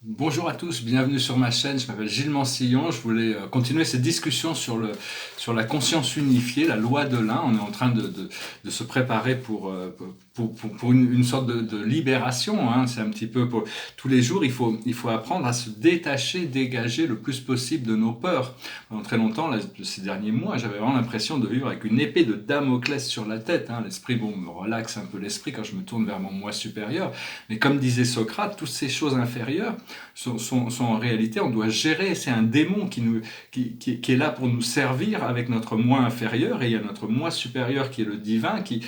Bonjour à tous, bienvenue sur ma chaîne, je m'appelle Gilles Mansillon, je voulais continuer cette discussion sur la conscience unifiée, la loi de l'un. On est en train de se préparer pour une sorte de libération, hein. C'est un petit peu pour tous les jours, il faut apprendre à se détacher, dégager le plus possible de nos peurs. Pendant très longtemps, là, ces derniers mois, j'avais vraiment l'impression de vivre avec une épée de Damoclès sur la tête, hein. L'esprit, bon, me relaxe un peu l'esprit quand je me tourne vers mon moi supérieur, mais comme disait Socrate, toutes ces choses inférieures, sont en réalité, on doit gérer, c'est un démon qui est là pour nous servir avec notre moi inférieur, et il y a notre moi supérieur qui est le divin, qui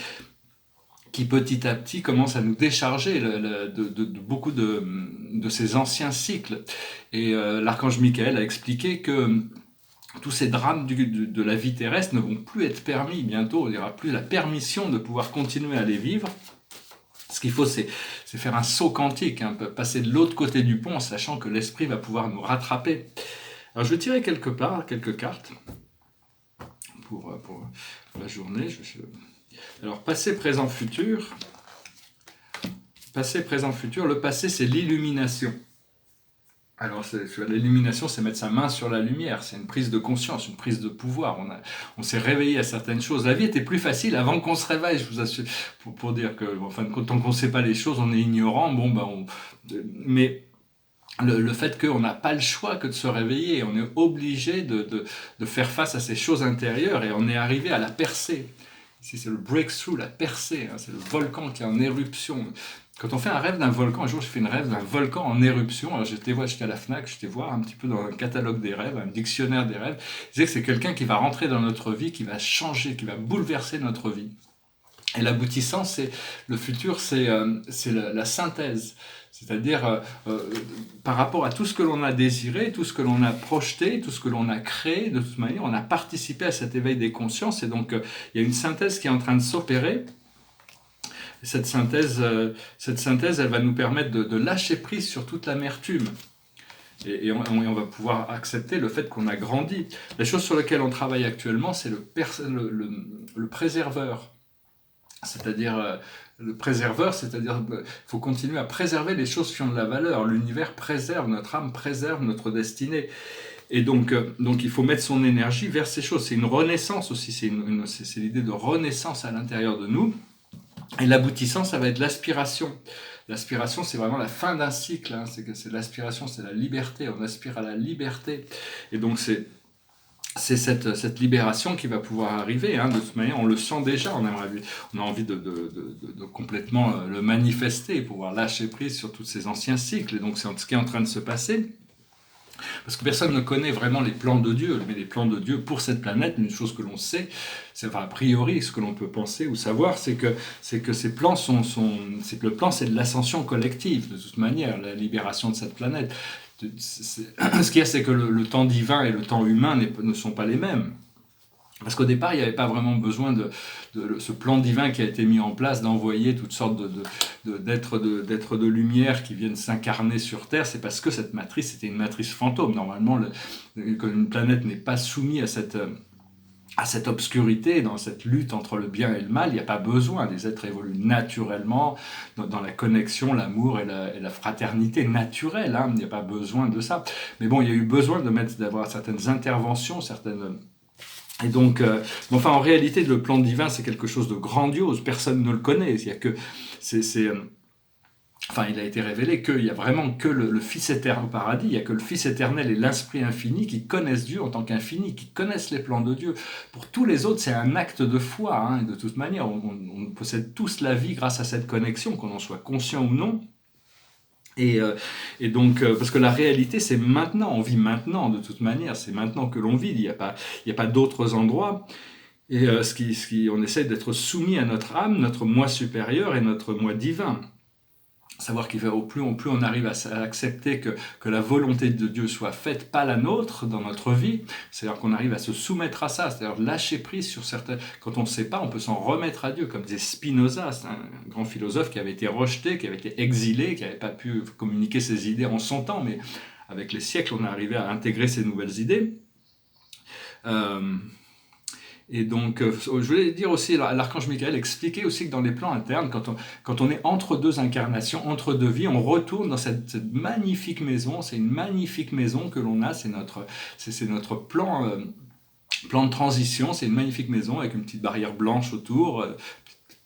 petit à petit commence à nous décharger de beaucoup de ces anciens cycles. Et l'archange Michael a expliqué que tous ces drames de la vie terrestre ne vont plus être permis bientôt, il n'y aura plus la permission de pouvoir continuer à les vivre. Ce qu'il faut, c'est faire un saut quantique, hein, passer de l'autre côté du pont, en sachant que l'esprit va pouvoir nous rattraper. Alors, je vais tirer quelques cartes pour la journée. Alors, passé, présent, futur. Passé, présent, futur. Le passé, c'est l'illumination. Alors, l'illumination, c'est mettre sa main sur la lumière, c'est une prise de conscience, une prise de pouvoir. On s'est réveillé à certaines choses. La vie était plus facile avant qu'on se réveille, je vous assure, pour dire que, en fin de compte, tant qu'on ne sait pas les choses, on est ignorant. Bon, mais le fait qu'on n'a pas le choix que de se réveiller, on est obligé de faire face à ces choses intérieures, et on est arrivé à la percée. Ici, c'est le breakthrough, la percée, hein, c'est le volcan qui est en éruption. Quand on fait un rêve d'un volcan, un jour j'ai fait un rêve d'un volcan en éruption, alors j'étais à la FNAC, j'étais voir un petit peu dans un catalogue des rêves, un dictionnaire des rêves, il disait que c'est quelqu'un qui va rentrer dans notre vie, qui va changer, qui va bouleverser notre vie. Et l'aboutissant, c'est le futur, c'est la synthèse. C'est-à-dire, par rapport à tout ce que l'on a désiré, tout ce que l'on a projeté, tout ce que l'on a créé, de toute manière, on a participé à cet éveil des consciences. Et donc, il y a une synthèse qui est en train de s'opérer. Cette synthèse, elle va nous permettre de lâcher prise sur toute l'amertume. Et on va pouvoir accepter le fait qu'on a grandi. La chose sur laquelle on travaille actuellement, c'est le préserveur. C'est-à-dire le préserveur, c'est-à-dire il faut continuer à préserver les choses qui ont de la valeur. L'univers préserve, notre âme préserve notre destinée. Et donc il faut mettre son énergie vers ces choses. C'est une renaissance aussi, c'est l'idée de renaissance à l'intérieur de nous. Et l'aboutissant, ça va être l'aspiration. L'aspiration, c'est vraiment la fin d'un cycle, hein. C'est l'aspiration, c'est la liberté. On aspire à la liberté. Et donc c'est cette libération qui va pouvoir arriver, hein. De toute manière, on le sent déjà, on a envie de complètement le manifester, pouvoir lâcher prise sur tous ces anciens cycles. Et donc c'est ce qui est en train de se passer. Parce que personne ne connaît vraiment les plans de Dieu, mais les plans de Dieu pour cette planète, une chose que l'on sait, c'est, enfin, a priori, ce que l'on peut penser ou savoir, c'est que ces plans c'est que le plan, c'est de l'ascension collective, de toute manière, la libération de cette planète. Ce qu'il y a, c'est que le temps divin et le temps humain ne sont pas les mêmes. Parce qu'au départ, il n'y avait pas vraiment besoin de ce plan divin qui a été mis en place, d'envoyer toutes sortes d'êtres de lumière qui viennent s'incarner sur Terre. C'est parce que cette matrice était une matrice fantôme. Normalement, une planète n'est pas soumise à cette obscurité, dans cette lutte entre le bien et le mal. Il n'y a pas besoin. Les êtres évoluent naturellement dans la connexion, l'amour et la fraternité naturelle, hein. Il n'y a pas besoin de ça. Mais bon, il y a eu besoin d'avoir certaines interventions, certaines... Et donc, enfin, en réalité, le plan divin, c'est quelque chose de grandiose. Personne ne le connaît. Il y a que, enfin, il a été révélé qu'il y a vraiment que le Fils éternel au paradis. Il y a que le Fils éternel et l'Esprit infini qui connaissent Dieu en tant qu'infini, qui connaissent les plans de Dieu. Pour tous les autres, c'est un acte de foi, hein. De toute manière, on possède tous la vie grâce à cette connexion, qu'on en soit conscient ou non. Et donc, parce que la réalité, c'est maintenant, on vit maintenant de toute manière, c'est maintenant que l'on vit, il y a pas d'autres endroits. Et on essaie d'être soumis à notre âme, notre moi supérieur et notre moi divin. Savoir qu'au plus on arrive à accepter que la volonté de Dieu soit faite, pas la nôtre, dans notre vie, c'est-à-dire qu'on arrive à se soumettre à ça, c'est-à-dire lâcher prise sur certaines... Quand on ne sait pas, on peut s'en remettre à Dieu, comme disait Spinoza, c'est un grand philosophe qui avait été rejeté, qui avait été exilé, qui n'avait pas pu communiquer ses idées en son temps, mais avec les siècles, on est arrivé à intégrer ces nouvelles idées. Euh, Et donc, je voulais dire aussi, l'archange Michael expliquait aussi que dans les plans internes, quand on est entre deux incarnations, entre deux vies, on retourne dans cette magnifique maison. C'est une magnifique maison que l'on a, c'est notre plan de transition. C'est une magnifique maison avec une petite barrière blanche autour,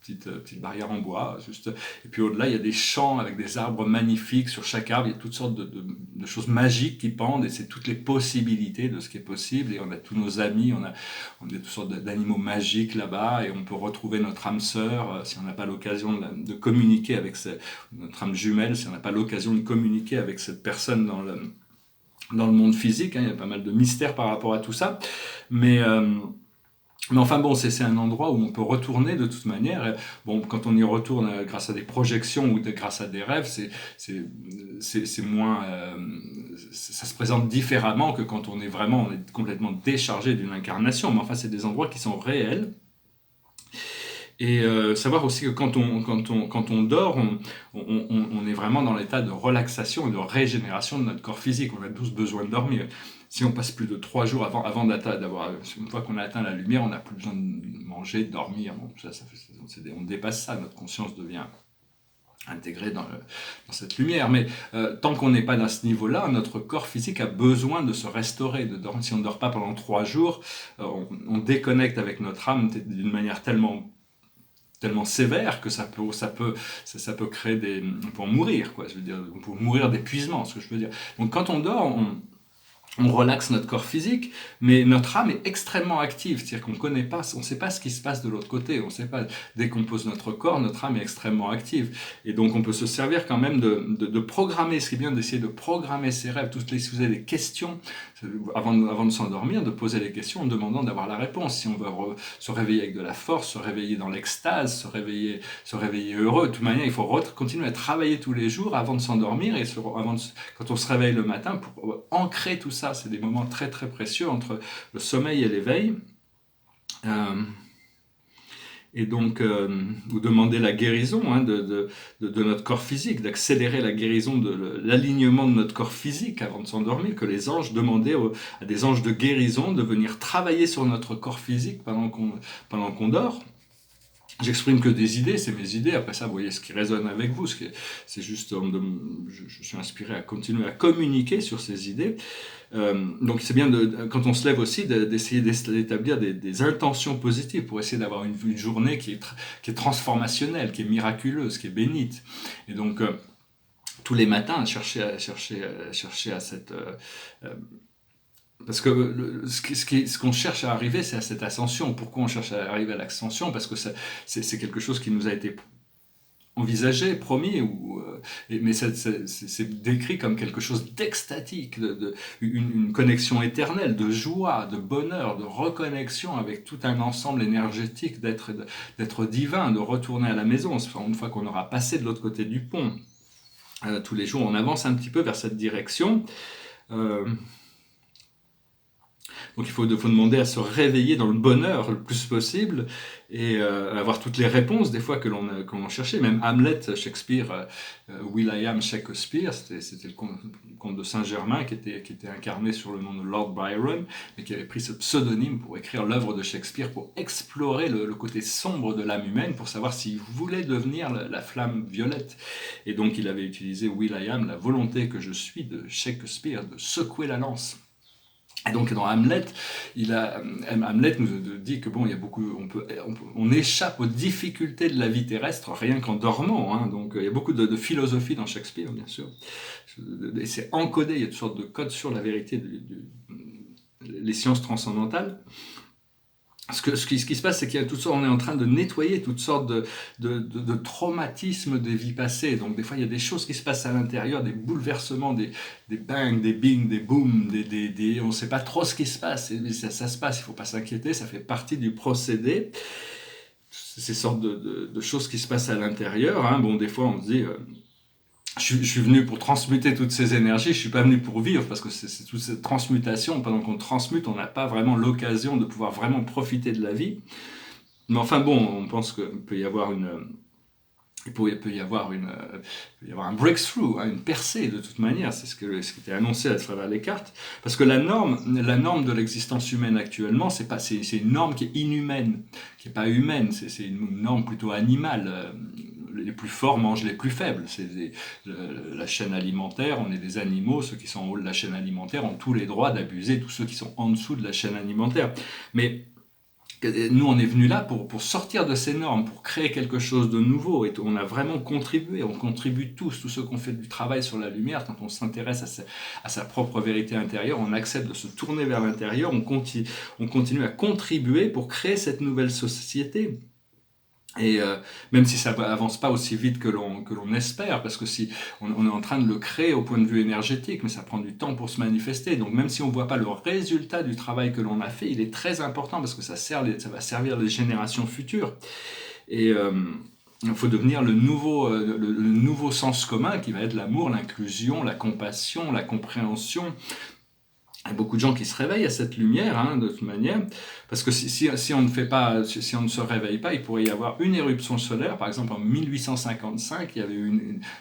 petite barrière en bois, juste. Et puis au-delà, il y a des champs avec des arbres magnifiques. Sur chaque arbre, il y a toutes sortes de choses magiques qui pendent, et c'est toutes les possibilités de ce qui est possible. Et on a tous nos amis, on a toutes sortes d'animaux magiques là-bas, et on peut retrouver notre âme sœur si on n'a pas l'occasion de communiquer avec notre âme jumelle, si on n'a pas l'occasion de communiquer avec cette personne dans le monde physique. Il y a pas mal de mystères par rapport à tout ça. Mais enfin bon, c'est un endroit où on peut retourner de toute manière. Bon, quand on y retourne grâce à des projections ou grâce à des rêves, c'est moins, ça se présente différemment que quand on est complètement déchargé d'une incarnation. Mais enfin, c'est des endroits qui sont réels. Et savoir aussi que quand on dort, on est vraiment dans l'état de relaxation et de régénération de notre corps physique. On a tous besoin de dormir. Si on passe plus de 3 jours avant une fois qu'on a atteint la lumière, on n'a plus besoin de manger, de dormir. Bon, on dépasse ça, notre conscience devient intégrée dans cette lumière. Mais tant qu'on n'est pas dans ce niveau-là, notre corps physique a besoin de se restaurer, de dormir. Si on ne dort pas pendant 3 jours, on déconnecte avec notre âme d'une manière tellement sévère que ça peut créer on peut en mourir, quoi. Je veux dire, on peut mourir d'épuisement, ce que je veux dire. Donc quand on dort, on relaxe notre corps physique, mais notre âme est extrêmement active, c'est-à-dire qu'on ne sait pas ce qui se passe de l'autre côté, on ne sait pas, dès qu'on pose notre corps, notre âme est extrêmement active, et donc on peut se servir quand même de programmer, ce qui est bien d'essayer de programmer ses rêves. Si vous avez des questions, avant de s'endormir, de poser les questions en demandant d'avoir la réponse. Si on veut se réveiller avec de la force, se réveiller dans l'extase, se réveiller heureux, de toute manière, il faut continuer à travailler tous les jours avant de s'endormir, et quand on se réveille le matin, pour ancrer tout ça. C'est des moments très très précieux entre le sommeil et l'éveil. Et donc, vous demandez la guérison de notre corps physique, d'accélérer la guérison de l'alignement de notre corps physique avant de s'endormir, que les anges demandaient à des anges de guérison de venir travailler sur notre corps physique pendant qu'on dort. J'exprime que des idées, c'est mes idées. Après ça, vous voyez ce qui résonne avec vous. C'est juste, je suis inspiré à continuer à communiquer sur ces idées. Donc c'est bien, quand on se lève aussi, d'essayer d'établir des intentions positives pour essayer d'avoir une journée qui est transformationnelle, qui est miraculeuse, qui est bénite. Et donc tous les matins, chercher à cette... parce que ce qu'on cherche à arriver, c'est à cette ascension. Pourquoi on cherche à arriver à l'ascension? Parce que c'est quelque chose qui nous a été envisagé, promis, mais c'est décrit comme quelque chose d'extatique, une connexion éternelle, de joie, de bonheur, de reconnexion avec tout un ensemble énergétique d'être divin, de retourner à la maison. Une fois qu'on aura passé de l'autre côté du pont, tous les jours, on avance un petit peu vers cette direction. Donc il faut demander à se réveiller dans le bonheur le plus possible et avoir toutes les réponses des fois que l'on cherchait. Même Hamlet, Shakespeare, Will I Am Shakespeare, c'était le comte de Saint-Germain qui était incarné sur le nom de Lord Byron, mais qui avait pris ce pseudonyme pour écrire l'œuvre de Shakespeare, pour explorer le côté sombre de l'âme humaine, pour savoir s'il voulait devenir la flamme violette. Et donc il avait utilisé Will I Am, la volonté que je suis de Shakespeare, de secouer la lance. Et donc dans Hamlet, Hamlet nous dit que bon, il y a on échappe aux difficultés de la vie terrestre rien qu'en dormant. Donc il y a beaucoup de philosophie dans Shakespeare, bien sûr. Et c'est encodé, il y a toutes sortes de codes sur la vérité, les sciences transcendantales. Ce qui se passe, c'est qu'il y a toutes sortes, on est en train de nettoyer toutes sortes de traumatismes des vies passées. Donc des fois, il y a des choses qui se passent à l'intérieur, des bouleversements, des bangs, des bing, des booms, on ne sait pas trop ce qui se passe. Mais ça se passe, il ne faut pas s'inquiéter, ça fait partie du procédé. Ces sortes de choses qui se passent à l'intérieur. Bon, des fois, on se dit... Je suis venu pour transmuter toutes ces énergies, je ne suis pas venu pour vivre, parce que c'est toute cette transmutation. Pendant qu'on transmute, on n'a pas vraiment l'occasion de pouvoir vraiment profiter de la vie. Mais enfin bon, on pense qu'il peut y avoir peut y avoir un breakthrough, hein, une percée de toute manière, c'est ce qui était annoncé à travers les cartes, parce que la norme de l'existence humaine actuellement, c'est une norme qui est inhumaine, qui n'est pas humaine, c'est une norme plutôt animale. Les plus forts mangent les plus faibles, la chaîne alimentaire, on est des animaux, ceux qui sont en haut de la chaîne alimentaire ont tous les droits d'abuser tous ceux qui sont en dessous de la chaîne alimentaire. Mais nous, on est venu là pour sortir de ces normes, pour créer quelque chose de nouveau. Et on a vraiment contribué, on contribue tous ceux qui ont fait du travail sur la lumière. Quand on s'intéresse à sa propre vérité intérieure, on accepte de se tourner vers l'intérieur, on continue à contribuer pour créer cette nouvelle société. Et même si ça avance pas aussi vite que l'on espère, parce que si on est en train de le créer au point de vue énergétique, mais ça prend du temps pour se manifester. Donc même si on voit pas le résultat du travail que l'on a fait, il est très important parce que ça va servir les générations futures. Et il faut devenir le nouveau sens commun qui va être l'amour, l'inclusion, la compassion, la compréhension. Il y a beaucoup de gens qui se réveillent à cette lumière, hein, de toute manière, parce que si on ne se réveille pas, il pourrait y avoir une éruption solaire. Par exemple, en 1855, il y avait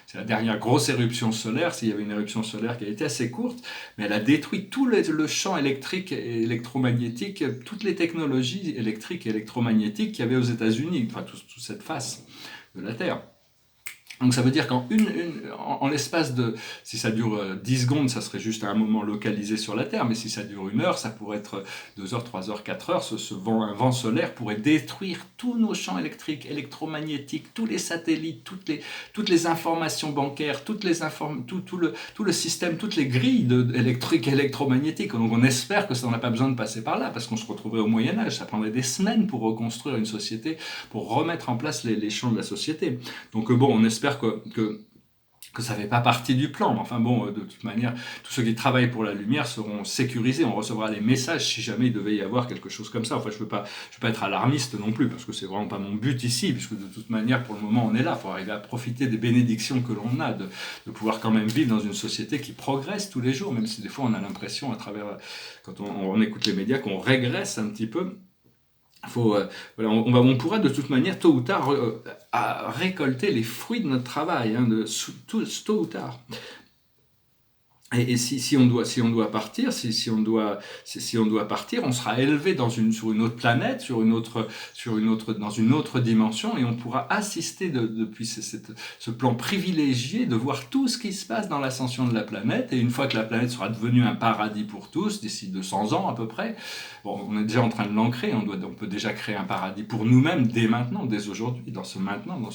c'est la dernière grosse éruption solaire. S'il y avait une éruption solaire qui a été assez courte, mais elle a détruit tout le champ électrique et électromagnétique, toutes les technologies électriques et électromagnétiques qu'il y avait aux États-Unis, enfin toute cette face de la Terre. Donc ça veut dire en l'espace de, si ça dure 10 secondes, ça serait juste à un moment localisé sur la Terre, mais si ça dure 1 heure, ça pourrait être 2 heures, 3 heures, 4 heures, un vent solaire pourrait détruire tous nos champs électriques, électromagnétiques, tous les satellites, toutes les informations bancaires, tout le système, toutes les grilles électriques et électromagnétiques. Donc on espère que ça n'a pas besoin de passer par là, parce qu'on se retrouverait au Moyen-Âge, ça prendrait des semaines pour reconstruire une société, pour remettre en place les champs de la société. Donc bon, on espère que ça ne fait pas partie du plan. Mais enfin bon, de toute manière, tous ceux qui travaillent pour la lumière seront sécurisés. On recevra des messages si jamais il devait y avoir quelque chose comme ça. Enfin, je veux pas être alarmiste non plus, parce que c'est vraiment pas mon but ici, puisque de toute manière, pour le moment, on est là. Il faut arriver à profiter des bénédictions que l'on a, de pouvoir quand même vivre dans une société qui progresse tous les jours, même si des fois on a l'impression, à travers, quand on écoute les médias, qu'on régresse un petit peu. On pourra de toute manière, tôt ou tard, récolter les fruits de notre travail, hein, tôt ou tard. Et si on doit partir, on sera élevé sur une autre planète, dans une autre dimension, et on pourra assister depuis ce plan privilégié de voir tout ce qui se passe dans l'ascension de la planète. Et une fois que la planète sera devenue un paradis pour tous, d'ici 200 ans à peu près, bon, on est déjà en train de l'ancrer, on peut déjà créer un paradis pour nous-mêmes dès maintenant, dès aujourd'hui, dans ce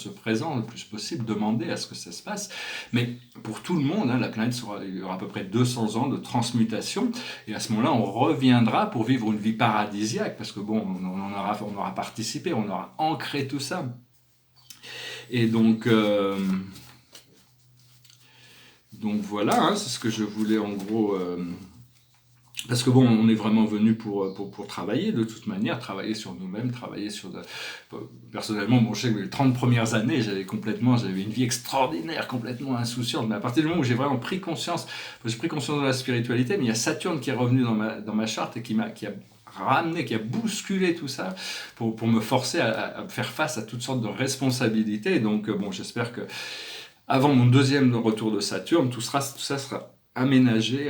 présent le plus possible, demander à ce que ça se passe. Mais pour tout le monde, hein, la planète il y aura à peu près 200 ans de transmutation, et à ce moment-là, on reviendra pour vivre une vie paradisiaque, parce que bon, on aura participé, on aura ancré tout ça. Et donc voilà, hein, c'est ce que je voulais en gros... Parce que bon, on est vraiment venu pour travailler, de toute manière, travailler sur nous-mêmes, personnellement, bon, je sais que les 30 premières années, j'avais une vie extraordinaire, complètement insouciante, mais à partir du moment où j'ai vraiment pris conscience de la spiritualité, mais il y a Saturne qui est revenu dans ma charte et qui a ramené, qui a bousculé tout ça pour me forcer à faire face à toutes sortes de responsabilités. Donc bon, j'espère que avant mon deuxième retour de Saturne, tout ça sera aménagé,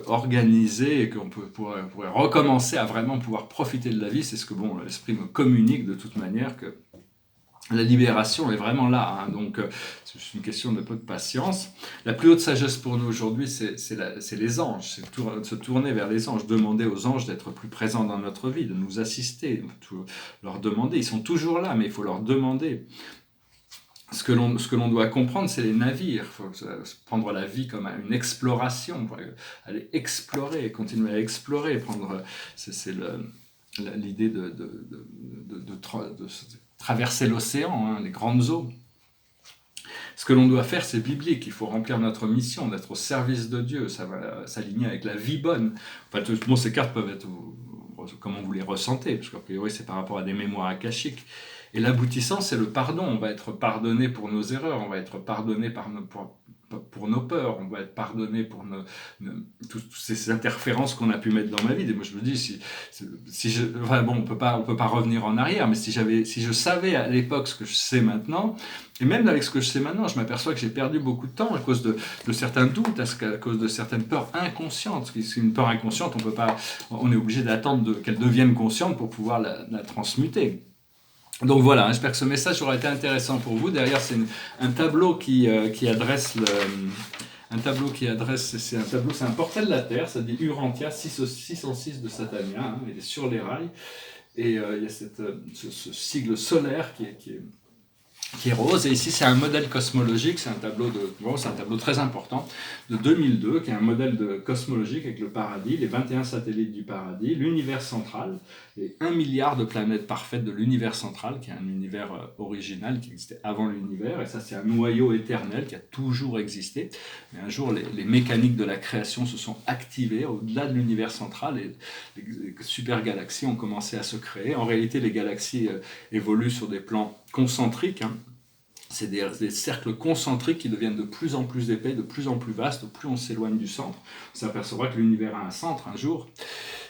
organisé, et qu'on pourrait recommencer à vraiment pouvoir profiter de la vie. C'est ce que l'esprit me communique de toute manière, que la libération est vraiment là, hein. Donc c'est juste une question de peu de patience. La plus haute sagesse pour nous aujourd'hui, c'est les anges, c'est se tourner vers les anges, demander aux anges d'être plus présents dans notre vie, de nous assister, leur demander. Ils sont toujours là, mais il faut leur demander. Ce que l'on doit comprendre, c'est les navires. Il faut prendre la vie comme une exploration, aller explorer, continuer à explorer. C'est l'idée de traverser l'océan, hein, les grandes eaux. Ce que l'on doit faire, c'est biblique. Il faut remplir notre mission, d'être au service de Dieu. Ça va s'aligner avec la vie bonne. Enfin, ces cartes peuvent être comment vous les ressentez, parce qu'a priori, c'est par rapport à des mémoires akashiques. Et l'aboutissant, c'est le pardon. On va être pardonné pour nos erreurs, on va être pardonné pour nos peurs, on doit être pardonné pour toutes ces interférences qu'on a pu mettre dans ma vie. Et moi je me dis, enfin bon, on peut pas revenir en arrière, mais si je savais à l'époque ce que je sais maintenant, et même avec ce que je sais maintenant, je m'aperçois que j'ai perdu beaucoup de temps à cause de certains doutes, à cause de certaines peurs inconscientes. C'est une peur inconsciente, on est obligé d'attendre qu'elle devienne consciente pour pouvoir la transmuter. Donc voilà, j'espère que ce message aura été intéressant pour vous. Derrière, c'est un tableau qui adresse c'est un portrait de la Terre, ça dit Urantia 606 de Satania, hein, il est sur les rails, et il y a ce sigle solaire qui est rose, et ici c'est un modèle cosmologique, c'est un tableau très important de 2002, qui est un modèle cosmologique avec le paradis, les 21 satellites du paradis, l'univers central, et 1 milliard de planètes parfaites de l'univers central, qui est un univers original qui existait avant l'univers, et ça c'est un noyau éternel qui a toujours existé. Mais un jour les mécaniques de la création se sont activées au-delà de l'univers central, et les super galaxies ont commencé à se créer. En réalité, les galaxies évoluent sur des plans concentriques, hein. C'est des cercles concentriques qui deviennent de plus en plus épais, de plus en plus vastes, plus on s'éloigne du centre. On s'apercevra que l'univers a un centre un jour,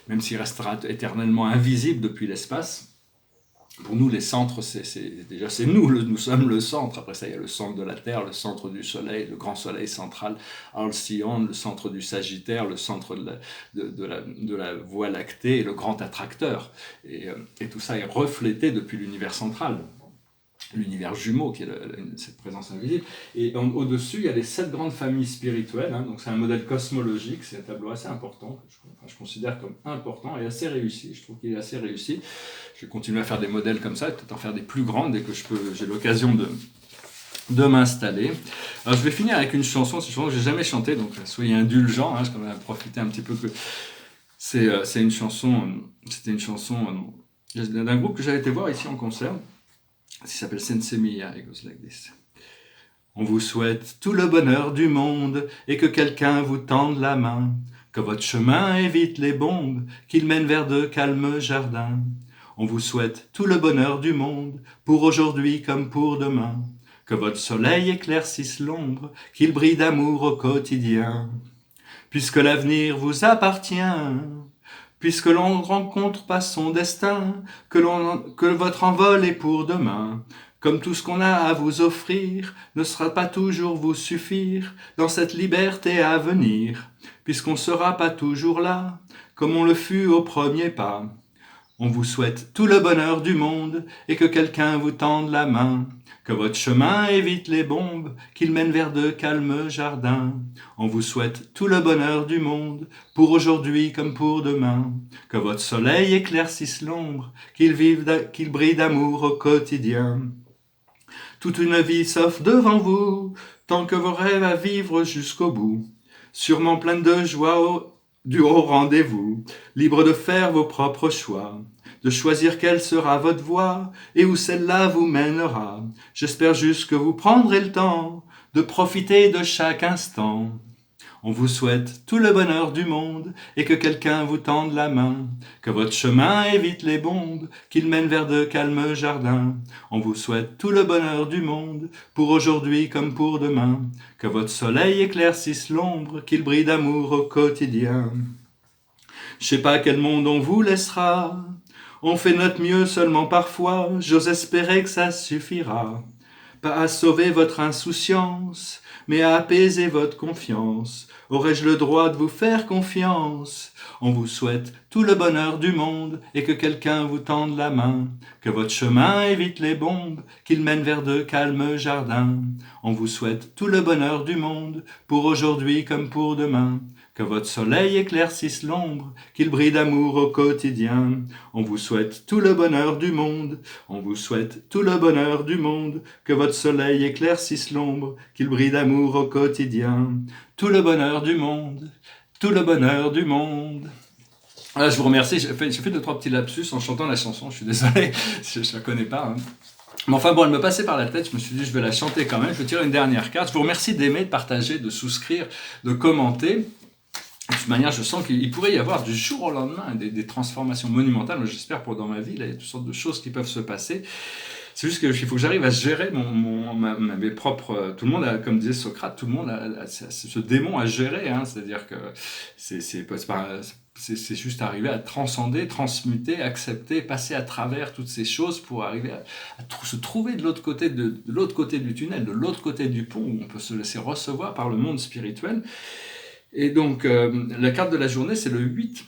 même s'il restera éternellement invisible depuis l'espace. Pour nous, les centres, c'est nous sommes le centre. Après ça, il y a le centre de la Terre, le centre du Soleil, le grand Soleil central, Alcyon, le centre du Sagittaire, le centre de la Voie lactée et le grand attracteur. Et tout ça est reflété depuis l'univers central. L'univers jumeau, qui est cette présence invisible. Et au-dessus, il y a les 7 grandes familles spirituelles. Hein, donc c'est un modèle cosmologique, c'est un tableau assez important, que je considère comme important et assez réussi. Je trouve qu'il est assez réussi. Je vais continuer à faire des modèles comme ça, peut-être en faire des plus grands dès que j'ai l'occasion de m'installer. Alors je vais finir avec une chanson, c'est une chanson que je n'ai jamais chantée, donc soyez indulgents, hein, je vais profiter un petit peu que c'était une chanson d'un groupe que j'avais été voir ici en concert, qui s'appelle Sensemilla, it goes like this. On vous souhaite tout le bonheur du monde et que quelqu'un vous tende la main, que votre chemin évite les bombes, qu'il mène vers de calmes jardins. On vous souhaite tout le bonheur du monde, pour aujourd'hui comme pour demain, que votre soleil éclaircisse l'ombre, qu'il brille d'amour au quotidien. Puisque l'avenir vous appartient, puisque l'on ne rencontre pas son destin, que votre envol est pour demain, comme tout ce qu'on a à vous offrir ne sera pas toujours vous suffire dans cette liberté à venir, puisqu'on ne sera pas toujours là, comme on le fut au premier pas. On vous souhaite tout le bonheur du monde et que quelqu'un vous tende la main, que votre chemin évite les bombes, qu'il mène vers de calmes jardins. On vous souhaite tout le bonheur du monde, pour aujourd'hui comme pour demain, que votre soleil éclaircisse l'ombre, qu'il brille d'amour au quotidien. Toute une vie s'offre devant vous, tant que vos rêves à vivre jusqu'au bout, sûrement pleine de joie du haut rendez-vous, libre de faire vos propres choix, de choisir quelle sera votre voie et où celle-là vous mènera. J'espère juste que vous prendrez le temps de profiter de chaque instant. On vous souhaite tout le bonheur du monde et que quelqu'un vous tende la main, que votre chemin évite les bombes, qu'il mène vers de calmes jardins. On vous souhaite tout le bonheur du monde, pour aujourd'hui comme pour demain, que votre soleil éclaircisse l'ombre, qu'il brille d'amour au quotidien. Je sais pas quel monde on vous laissera, on fait notre mieux seulement parfois, j'ose espérer que ça suffira. Pas à sauver votre insouciance, mais à apaiser votre confiance. Aurais-je le droit de vous faire confiance? On vous souhaite tout le bonheur du monde et que quelqu'un vous tende la main, que votre chemin évite les bombes, qu'il mène vers de calmes jardins. On vous souhaite tout le bonheur du monde, pour aujourd'hui comme pour demain, que votre soleil éclaircisse l'ombre, qu'il brille d'amour au quotidien. On vous souhaite tout le bonheur du monde, on vous souhaite tout le bonheur du monde, que votre soleil éclaircisse l'ombre, qu'il brille d'amour au quotidien. Tout le bonheur du monde, tout le bonheur du monde. Voilà, je vous remercie, j'ai fait 2-3 petits lapsus en chantant la chanson, je suis désolé, je la connais pas. Hein. Mais enfin bon, elle me passait par la tête, je me suis dit je vais la chanter quand même, je vais tirer une dernière carte. Je vous remercie d'aimer, de partager, de souscrire, de commenter. De toute manière, je sens qu'il pourrait y avoir du jour au lendemain des transformations monumentales. J'espère pour dans ma vie, là, il y a toutes sortes de choses qui peuvent se passer. C'est juste qu'il faut que j'arrive à gérer mes propres. Tout le monde a, comme disait Socrate, tout le monde a ce démon à gérer. Hein, c'est-à-dire que c'est juste arriver à transcender, transmuter, accepter, passer à travers toutes ces choses pour arriver à se trouver de l'autre côté, de l'autre côté du tunnel, de l'autre côté du pont, où on peut se laisser recevoir par le monde spirituel. Et donc, la carte de la journée, c'est le 8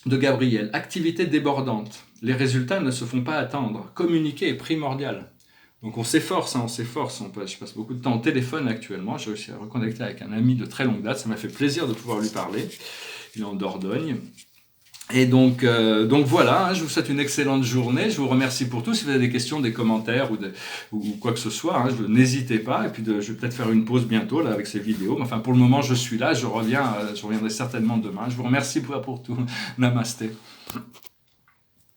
de Gabriel. Activité débordante. Les résultats ne se font pas attendre. Communiquer est primordial. Donc on s'efforce, hein, on s'efforce. Je passe beaucoup de temps au téléphone actuellement. J'ai réussi à reconnecter avec un ami de très longue date. Ça m'a fait plaisir de pouvoir lui parler. Il est en Dordogne. Et donc voilà, hein, je vous souhaite une excellente journée. Je vous remercie pour tout. Si vous avez des questions, des commentaires ou quoi que ce soit, hein, n'hésitez pas. Et puis je vais peut-être faire une pause bientôt là avec ces vidéos. Mais enfin, pour le moment, je suis là. Je reviendrai certainement demain. Je vous remercie pour tout. Namasté.